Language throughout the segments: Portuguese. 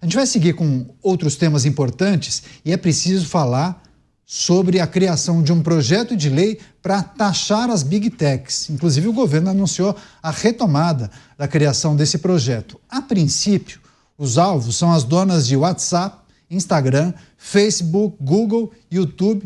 A gente vai seguir com outros temas importantes e é preciso falar sobre a criação de um projeto de lei para taxar as Big Techs. Inclusive, o governo anunciou a retomada da criação desse projeto. A princípio, os alvos são as donas de WhatsApp, Instagram, Facebook, Google, YouTube,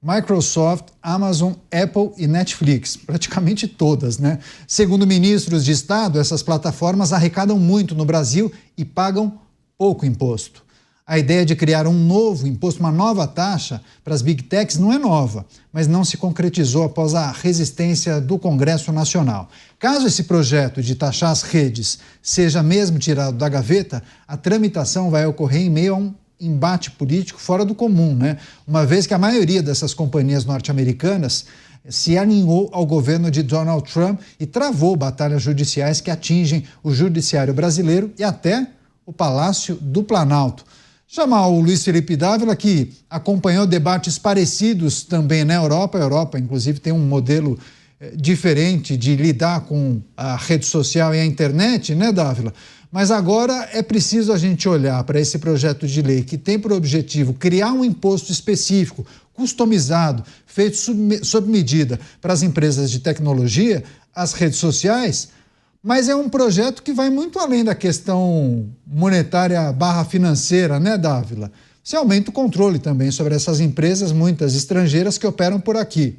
Microsoft, Amazon, Apple e Netflix, praticamente todas, né? Segundo ministros de Estado, essas plataformas arrecadam muito no Brasil e pagam pouco imposto. A ideia de criar um novo imposto, uma nova taxa para as Big Techs não é nova, mas não se concretizou após a resistência do Congresso Nacional. Caso esse projeto de taxar as redes seja mesmo tirado da gaveta, a tramitação vai ocorrer em meio a um embate político fora do comum, né? Uma vez que a maioria dessas companhias norte-americanas se alinhou ao governo de Donald Trump e travou batalhas judiciais que atingem o judiciário brasileiro e até o Palácio do Planalto. Chamar o Luiz Felipe Dávila, que acompanhou debates parecidos também na Europa. A Europa, inclusive, tem um modelo diferente de lidar com a rede social e a internet, né, Dávila? Mas agora é preciso a gente olhar para esse projeto de lei que tem por objetivo criar um imposto específico, customizado, feito sob medida para as empresas de tecnologia, as redes sociais, mas é um projeto que vai muito além da questão monetária barra financeira, né, Dávila? Você aumenta o controle também sobre essas empresas, muitas estrangeiras que operam por aqui.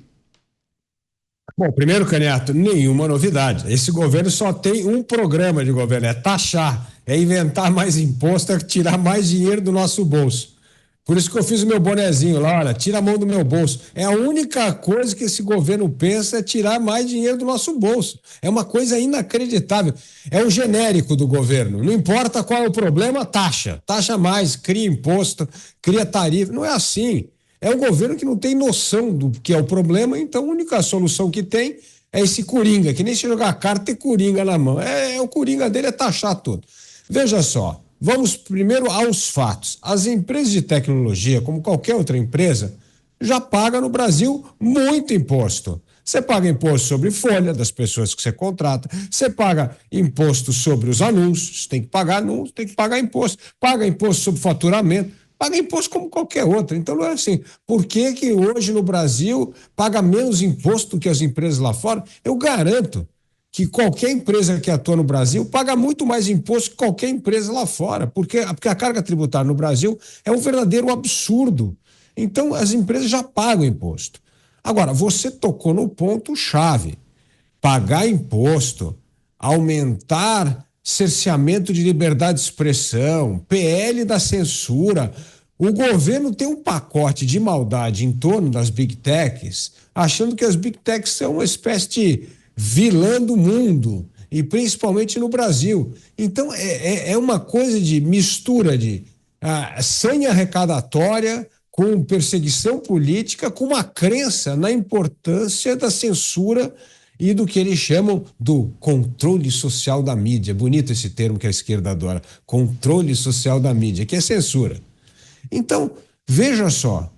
Bom, primeiro, Canhoto, nenhuma novidade. Esse governo só tem um programa de governo, é taxar, é inventar mais imposto, é tirar mais dinheiro do nosso bolso. Por isso que eu fiz o meu bonezinho lá, olha, tira a mão do meu bolso. É a única coisa que esse governo pensa é tirar mais dinheiro do nosso bolso. É uma coisa inacreditável. É o genérico do governo. Não importa qual é o problema, taxa. Taxa mais, cria imposto, cria tarifa. Não é assim. É um governo que não tem noção do que é o problema, então a única solução que tem é esse coringa, que nem se jogar carta e coringa na mão. O coringa dele é taxar tudo. Veja só. Vamos primeiro aos fatos. As empresas de tecnologia, como qualquer outra empresa, já pagam no Brasil muito imposto. Você paga imposto sobre folha das pessoas que você contrata, você paga imposto sobre os anúncios, tem que pagar anúncio, tem que pagar imposto, paga imposto sobre faturamento, paga imposto como qualquer outro. Então não é assim. Por que que hoje no Brasil paga menos imposto do que as empresas lá fora? Eu garanto que qualquer empresa que atua no Brasil paga muito mais imposto que qualquer empresa lá fora, porque a carga tributária no Brasil é um verdadeiro absurdo. Então, as empresas já pagam imposto. Agora, você tocou no ponto-chave. Pagar imposto, aumentar cerceamento de liberdade de expressão, PL da censura. O governo tem um pacote de maldade em torno das Big Techs, achando que as Big Techs são uma espécie de vilã do mundo, e principalmente no Brasil. Então, é uma coisa de mistura de sanha arrecadatória com perseguição política, com uma crença na importância da censura e do que eles chamam do controle social da mídia. Bonito esse termo que a esquerda adora. Controle social da mídia, que é censura. Então, veja só,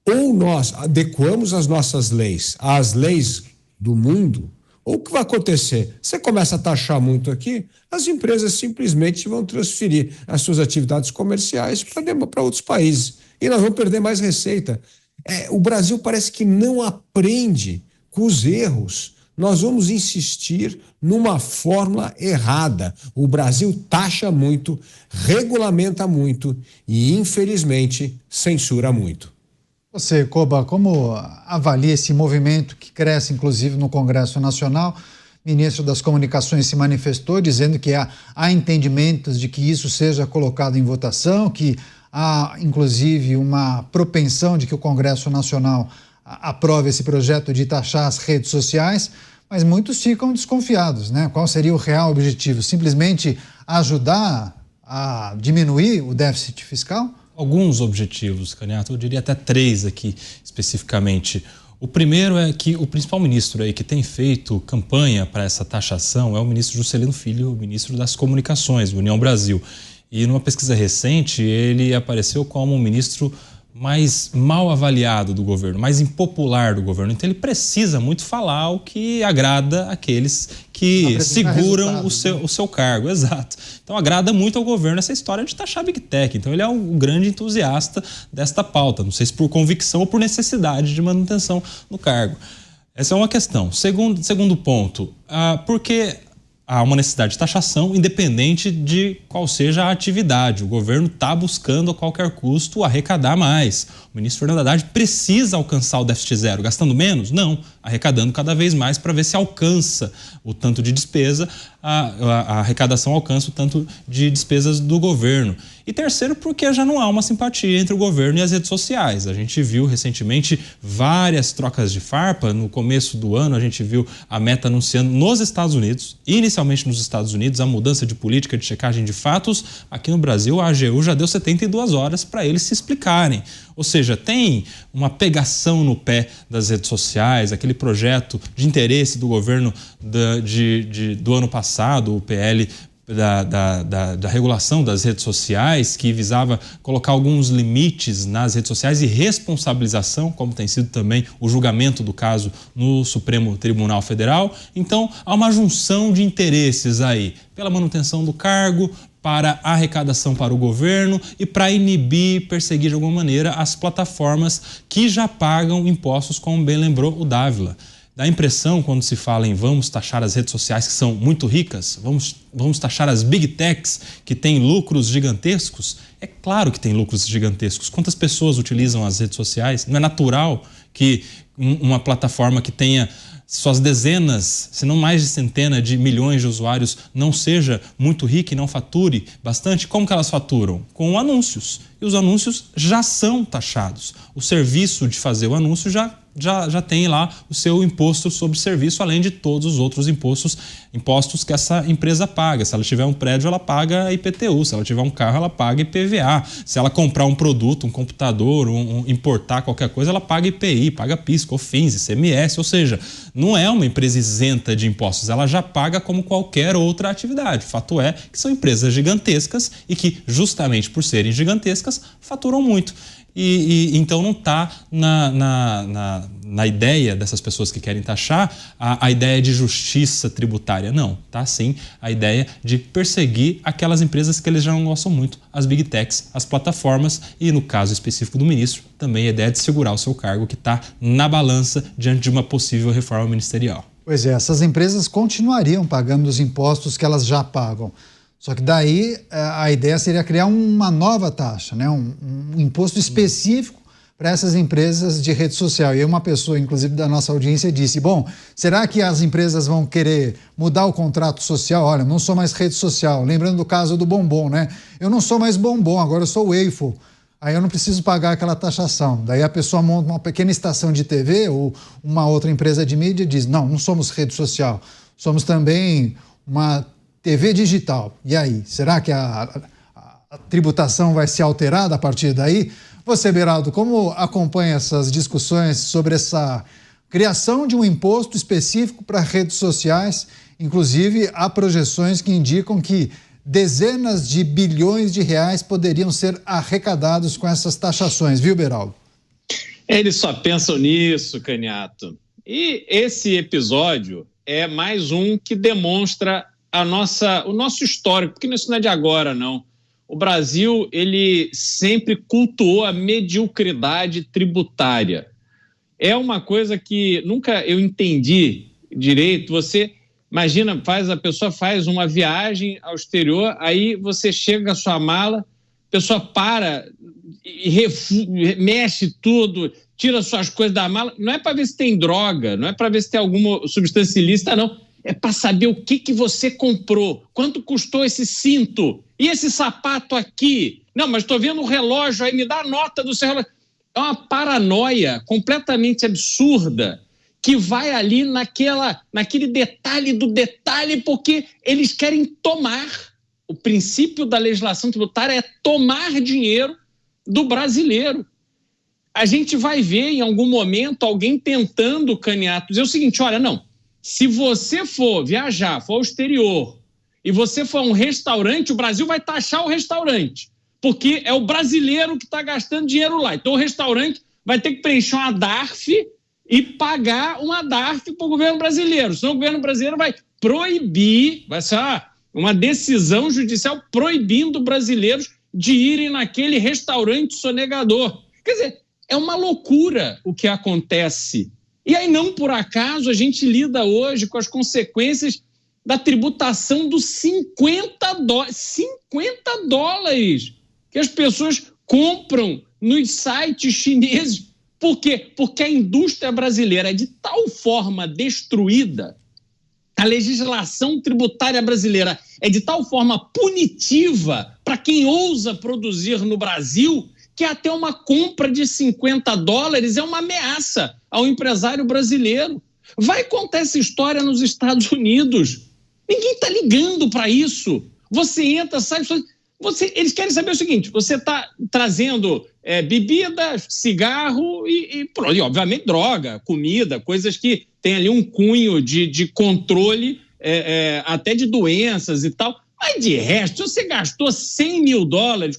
ou nós adequamos as nossas leis às leis do mundo, ou o que vai acontecer? Você começa a taxar muito aqui, as empresas simplesmente vão transferir as suas atividades comerciais para outros países. E nós vamos perder mais receita. O Brasil parece que não aprende com os erros. Nós vamos insistir numa fórmula errada. O Brasil taxa muito, regulamenta muito e, infelizmente, censura muito. Você, Koba, como avalia esse movimento que cresce, inclusive, no Congresso Nacional? O ministro das Comunicações se manifestou dizendo que há entendimentos de que isso seja colocado em votação, que há, inclusive, uma propensão de que o Congresso Nacional aprove esse projeto de taxar as redes sociais, mas muitos ficam desconfiados, né? Qual seria o real objetivo? Simplesmente ajudar a diminuir o déficit fiscal? Alguns objetivos, Canhoto, eu diria até 3 aqui especificamente. O primeiro é que o principal ministro aí que tem feito campanha para essa taxação é o ministro Juscelino Filho, ministro das Comunicações, União Brasil. E numa pesquisa recente, ele apareceu como o ministro mais mal avaliado do governo, mais impopular do governo. Então ele precisa muito falar o que agrada aqueles que seguram o seu cargo. Exato. Então agrada muito ao governo essa história de taxar Big Tech. Então ele é um grande entusiasta desta pauta. Não sei se por convicção ou por necessidade de manutenção no cargo. Essa é uma questão. Segundo ponto, porque há uma necessidade de taxação independente de qual seja a atividade. O governo está buscando a qualquer custo arrecadar mais. O ministro Fernando Haddad precisa alcançar o déficit zero. Gastando menos? Não. Arrecadando cada vez mais para ver se alcança o tanto de despesa, a arrecadação alcança o tanto de despesas do governo. E terceiro, porque já não há uma simpatia entre o governo e as redes sociais. A gente viu recentemente várias trocas de farpa. No começo do ano, a gente viu a Meta anunciando nos Estados Unidos, inicialmente nos Estados Unidos, a mudança de política de checagem de fatos. Aqui no Brasil, a AGU já deu 72 horas para eles se explicarem. Ou seja, tem uma pegação no pé das redes sociais, aquele projeto de interesse do governo do ano passado, o PL da regulação das redes sociais, que visava colocar alguns limites nas redes sociais e responsabilização, como tem sido também o julgamento do caso no Supremo Tribunal Federal. Então, há uma junção de interesses aí, pela manutenção do cargo, para a arrecadação para o governo e para inibir, perseguir de alguma maneira as plataformas que já pagam impostos, como bem lembrou o Dávila. Dá a impressão, quando se fala em vamos taxar as redes sociais que são muito ricas, vamos taxar as Big Techs que têm lucros gigantescos. É claro que tem lucros gigantescos. Quantas pessoas utilizam as redes sociais? Não é natural que uma plataforma que tenha suas dezenas, se não mais de centenas de milhões de usuários não seja muito rica e não fature bastante? Como que elas faturam? Com anúncios. E os anúncios já são taxados. O serviço de fazer o anúncio já tem lá o seu imposto sobre serviço, além de todos os outros impostos que essa empresa paga. Se ela tiver um prédio, ela paga IPTU. Se ela tiver um carro, ela paga IPVA. Se ela comprar um produto, um computador, importar qualquer coisa, ela paga IPI, paga PIS, COFINS, ICMS. Ou seja, não é uma empresa isenta de impostos. Ela já paga como qualquer outra atividade. O fato é que são empresas gigantescas e que, justamente por serem gigantescas, faturam muito. Então não está na ideia dessas pessoas que querem taxar a ideia de justiça tributária. Não, está sim a ideia de perseguir aquelas empresas que eles já não gostam muito, as Big Techs, as plataformas e, no caso específico do ministro, também a ideia de segurar o seu cargo que está na balança diante de uma possível reforma ministerial. Pois é, essas empresas continuariam pagando os impostos que elas já pagam. Só que daí a ideia seria criar uma nova taxa, né? um imposto específico para essas empresas de rede social. E aí uma pessoa, inclusive da nossa audiência, disse, bom, será que as empresas vão querer mudar o contrato social? Olha, não sou mais rede social. Lembrando do caso do Bombom, né? Eu não sou mais Bombom, agora eu sou Waffle. Aí eu não preciso pagar aquela taxação. Daí a pessoa monta uma pequena estação de TV ou uma outra empresa de mídia e diz, não somos rede social, somos também uma TV digital. E aí, será que a tributação vai ser alterada a partir daí? Você, Beraldo, como acompanha essas discussões sobre essa criação de um imposto específico para redes sociais? Inclusive, há projeções que indicam que dezenas de bilhões de reais poderiam ser arrecadados com essas taxações, viu, Beraldo? Eles só pensam nisso, Caniato. E esse episódio é mais um que demonstra o nosso histórico, porque isso não é de agora, não. O Brasil, ele sempre cultuou a mediocridade tributária. É uma coisa que nunca eu entendi direito. Você imagina, a pessoa faz uma viagem ao exterior, aí você chega com a sua mala, a pessoa para e mexe tudo, tira suas coisas da mala. Não é para ver se tem droga, não é para ver se tem alguma substância ilícita, não. É para saber o que você comprou, quanto custou esse cinto e esse sapato aqui. Não, mas estou vendo o relógio aí, me dá a nota do seu relógio. É uma paranoia completamente absurda que vai ali naquele detalhe do detalhe, porque eles querem tomar. O princípio da legislação tributária é tomar dinheiro do brasileiro. A gente vai ver em algum momento alguém tentando, Caniato, dizer o seguinte, olha, não, se você for viajar, for ao exterior, e você for a um restaurante, o Brasil vai taxar o restaurante. porque é o brasileiro que está gastando dinheiro lá. Então o restaurante vai ter que preencher uma DARF e pagar uma DARF para o governo brasileiro. Senão o governo brasileiro vai proibir, vai ser uma decisão judicial proibindo brasileiros de irem naquele restaurante sonegador. Quer dizer, é uma loucura o que acontece. E aí, não por acaso, a gente lida hoje com as consequências da tributação dos $50 que as pessoas compram nos sites chineses. Por quê? Porque a indústria brasileira é de tal forma destruída, a legislação tributária brasileira é de tal forma punitiva para quem ousa produzir no Brasil, que até uma compra de $50 é uma ameaça ao empresário brasileiro. Vai contar essa história nos Estados Unidos. Ninguém está ligando para isso. Você entra, sai... eles querem saber o seguinte: você está trazendo bebida, cigarro e, obviamente, droga, comida, coisas que tem ali um cunho de controle até de doenças e tal. Mas, de resto, você gastou $100 mil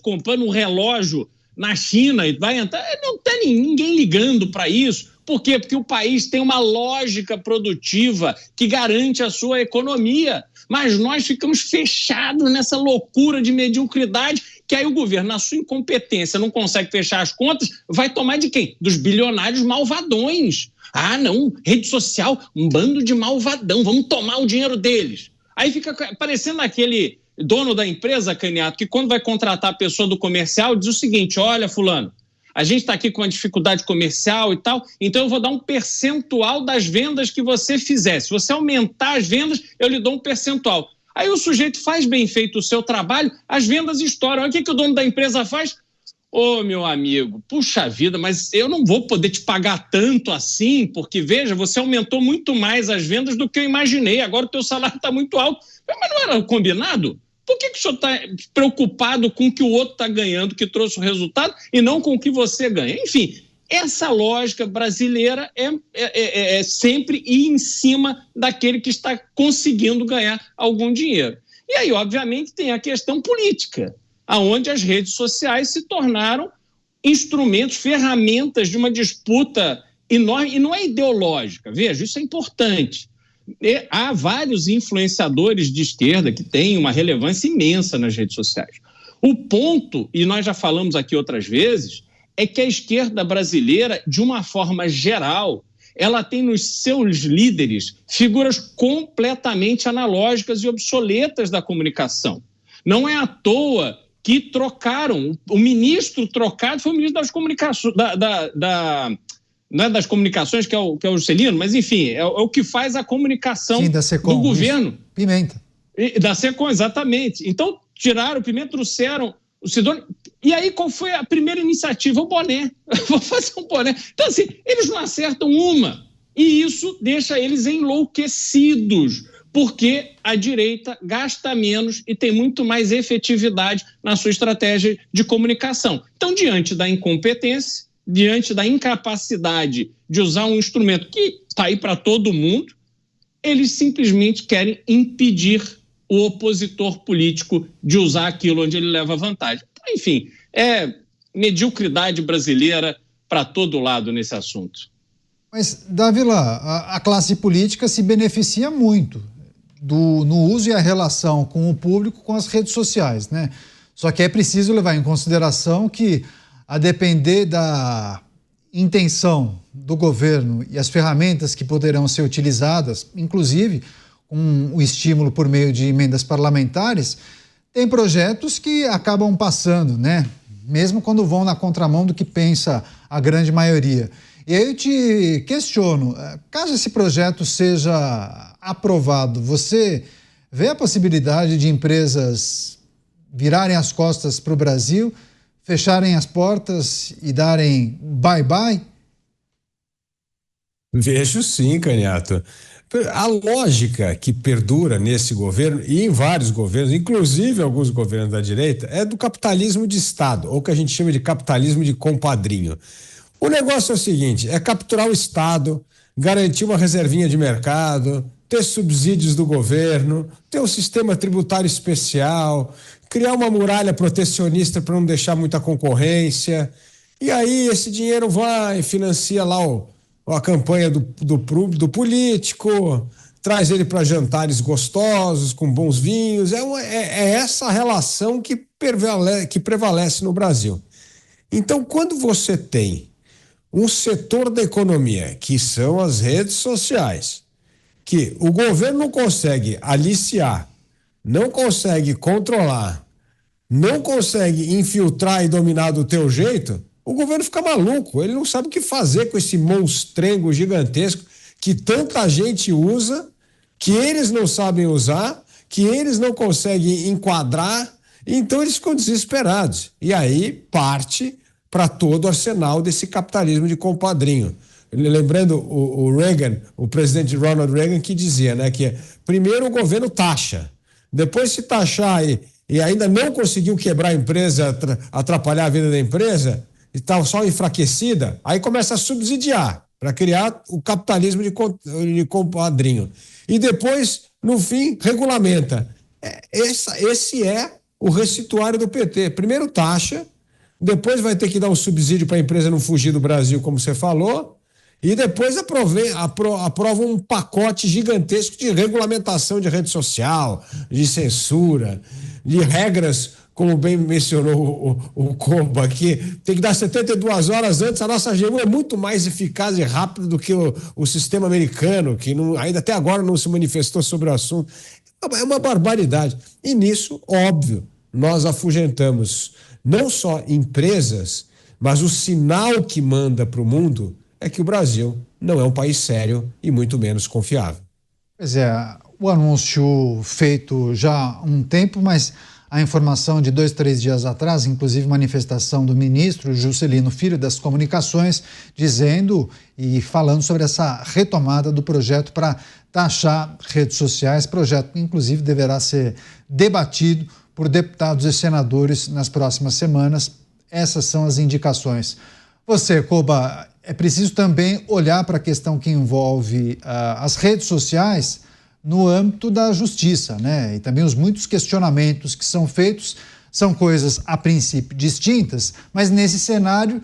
comprando um relógio na China e vai entrar, não tem ninguém ligando para isso. Por quê? Porque o país tem uma lógica produtiva que garante a sua economia. Mas nós ficamos fechados nessa loucura de mediocridade, que aí o governo, na sua incompetência, não consegue fechar as contas, vai tomar de quem? Dos bilionários malvadões. Ah, não, rede social, um bando de malvadão, vamos tomar o dinheiro deles. Aí fica parecendo aquele dono da empresa, Caniato, que quando vai contratar a pessoa do comercial, diz o seguinte: olha, fulano, a gente está aqui com uma dificuldade comercial e tal, então eu vou dar um percentual das vendas que você fizer. Se você aumentar as vendas, eu lhe dou um percentual. Aí o sujeito faz bem feito o seu trabalho, as vendas estouram. Aí o que o dono da empresa faz? Ô, meu amigo, puxa vida, mas eu não vou poder te pagar tanto assim, porque, veja, você aumentou muito mais as vendas do que eu imaginei, agora o teu salário está muito alto. Mas não era combinado? Por que o senhor está preocupado com o que o outro está ganhando, que trouxe o resultado, e não com o que você ganha? Enfim, essa lógica brasileira é sempre ir em cima daquele que está conseguindo ganhar algum dinheiro. E aí, obviamente, tem a questão política, onde as redes sociais se tornaram instrumentos, ferramentas de uma disputa enorme, e não é ideológica, veja, isso é importante. Há vários influenciadores de esquerda que têm uma relevância imensa nas redes sociais. O ponto, e nós já falamos aqui outras vezes, é que a esquerda brasileira, de uma forma geral, ela tem nos seus líderes figuras completamente analógicas e obsoletas da comunicação. Não é à toa que trocaram, o ministro trocado foi o ministro das comunicações, não é das comunicações, que é o Juscelino, mas enfim, é o que faz a comunicação do governo. Pimenta. Da SECOM, exatamente. Então, tiraram o Pimenta, trouxeram o Sidônio. E aí, qual foi a primeira iniciativa? O boné. Vou fazer um boné. Então, assim, eles não acertam uma. E isso deixa eles enlouquecidos, porque a direita gasta menos e tem muito mais efetividade na sua estratégia de comunicação. Então, diante da incompetência, diante da incapacidade de usar um instrumento que está aí para todo mundo, eles simplesmente querem impedir o opositor político de usar aquilo onde ele leva vantagem. Enfim, é mediocridade brasileira para todo lado nesse assunto. Mas, Dávila, a classe política se beneficia muito no uso e a relação com o público com as redes sociais, né? Só que é preciso levar em consideração que, a depender da intenção do governo e as ferramentas que poderão ser utilizadas, inclusive com o estímulo por meio de emendas parlamentares, tem projetos que acabam passando, né? Mesmo quando vão na contramão do que pensa a grande maioria. E aí eu te questiono, caso esse projeto seja aprovado, você vê a possibilidade de empresas virarem as costas para o Brasil, fecharem as portas e darem bye-bye? Vejo sim, Caniato. A lógica que perdura nesse governo e em vários governos, inclusive alguns governos da direita, é do capitalismo de Estado, ou o que a gente chama de capitalismo de compadrinho. O negócio é o seguinte, é capturar o Estado, garantir uma reservinha de mercado, ter subsídios do governo, ter um sistema tributário especial, criar uma muralha protecionista para não deixar muita concorrência. E aí esse dinheiro vai, financia lá a campanha do político, traz ele para jantares gostosos, com bons vinhos. É essa relação que prevalece no Brasil. Então, quando você tem um setor da economia, que são as redes sociais, que o governo não consegue aliciar, não consegue controlar, não consegue infiltrar e dominar do teu jeito, o governo fica maluco, ele não sabe o que fazer com esse monstrengo gigantesco que tanta gente usa, que eles não sabem usar, que eles não conseguem enquadrar, então eles ficam desesperados. E aí parte para todo o arsenal desse capitalismo de compadrinho. Lembrando o Reagan, o presidente Ronald Reagan, que dizia, né, que primeiro o governo taxa, depois se taxar e ainda não conseguiu quebrar a empresa, atrapalhar a vida da empresa, e está só enfraquecida, aí começa a subsidiar para criar o capitalismo de compadrinho. E depois, no fim, regulamenta. Esse é o receituário do PT. Primeiro taxa, depois vai ter que dar um subsídio para a empresa não fugir do Brasil, como você falou, e depois aprova um pacote gigantesco de regulamentação de rede social, de censura, de regras, como bem mencionou o Comba, que tem que dar 72 horas antes. A nossa AGU é muito mais eficaz e rápida do que o sistema americano, que ainda até agora não se manifestou sobre o assunto. É uma barbaridade. E nisso, óbvio, nós afugentamos não só empresas, mas o sinal que manda para o mundo é que o Brasil não é um país sério e muito menos confiável. Pois é, o anúncio feito já há um tempo, mas a informação de 2, 3 dias atrás, inclusive manifestação do ministro Juscelino Filho das Comunicações, dizendo e falando sobre essa retomada do projeto para taxar redes sociais, projeto que inclusive deverá ser debatido por deputados e senadores nas próximas semanas. Essas são as indicações. Você, Koba, é preciso também olhar para a questão que envolve as redes sociais no âmbito da justiça, né? E também os muitos questionamentos que são feitos são coisas, a princípio, distintas, mas nesse cenário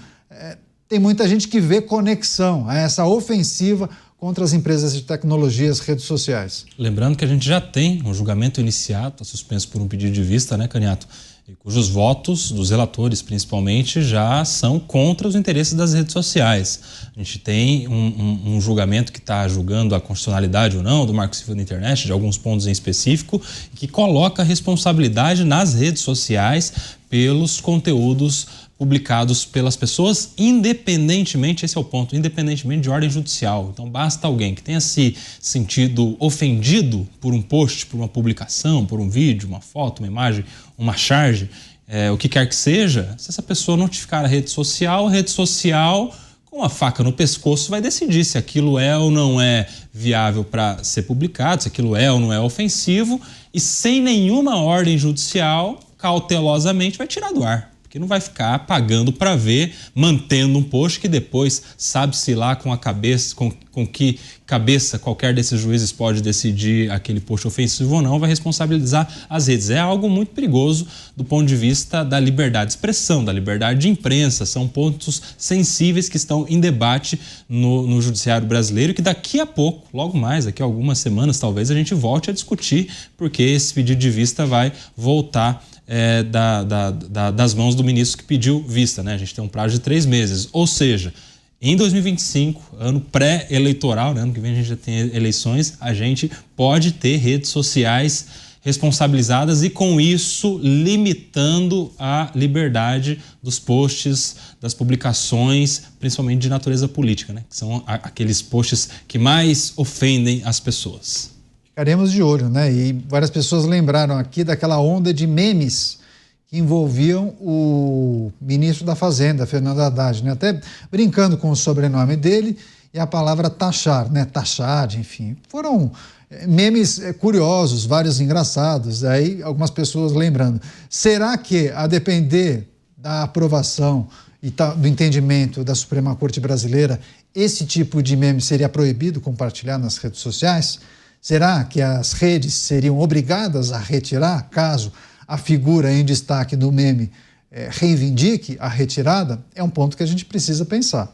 tem muita gente que vê conexão a essa ofensiva contra as empresas de tecnologia e as redes sociais. Lembrando que a gente já tem um julgamento iniciado, está suspenso por um pedido de vista, né, Caniato? Cujos votos dos relatores, principalmente, já são contra os interesses das redes sociais. A gente tem um julgamento que está julgando a constitucionalidade ou não do Marco Civil da Internet, de alguns pontos em específico, que coloca a responsabilidade nas redes sociais pelos conteúdos publicados pelas pessoas, independentemente, esse é o ponto, independentemente de ordem judicial. Então basta alguém que tenha se sentido ofendido por um post, por uma publicação, por um vídeo, uma foto, uma imagem, uma charge, o que quer que seja, se essa pessoa notificar a rede social, com a faca no pescoço, vai decidir se aquilo é ou não é viável para ser publicado, se aquilo é ou não é ofensivo, e sem nenhuma ordem judicial, cautelosamente vai tirar do ar. Porque não vai ficar pagando para ver, mantendo um post que depois sabe-se lá com a cabeça, com que cabeça qualquer desses juízes pode decidir aquele post ofensivo ou não, vai responsabilizar as redes. É algo muito perigoso do ponto de vista da liberdade de expressão, da liberdade de imprensa. São pontos sensíveis que estão em debate no judiciário brasileiro, que daqui a pouco, logo mais, daqui a algumas semanas, talvez a gente volte a discutir, porque esse pedido de vista vai voltar das mãos do ministro que pediu vista, né? A gente tem um prazo de 3 meses, ou seja, em 2025, ano pré-eleitoral, né? Ano que vem a gente já tem eleições, a gente pode ter redes sociais responsabilizadas e com isso limitando a liberdade dos posts, das publicações, principalmente de natureza política, né? Que são aqueles posts que mais ofendem as pessoas. Ficaremos de olho, né? E várias pessoas lembraram aqui daquela onda de memes que envolviam o ministro da Fazenda, Fernando Haddad, né? Até brincando com o sobrenome dele e a palavra taxar, né? Taxar, enfim. Foram memes curiosos, vários engraçados. Aí algumas pessoas lembrando. Será que, a depender da aprovação e do entendimento da Suprema Corte Brasileira, esse tipo de meme seria proibido compartilhar nas redes sociais? Será que as redes seriam obrigadas a retirar caso a figura em destaque do meme reivindique a retirada, é um ponto que a gente precisa pensar.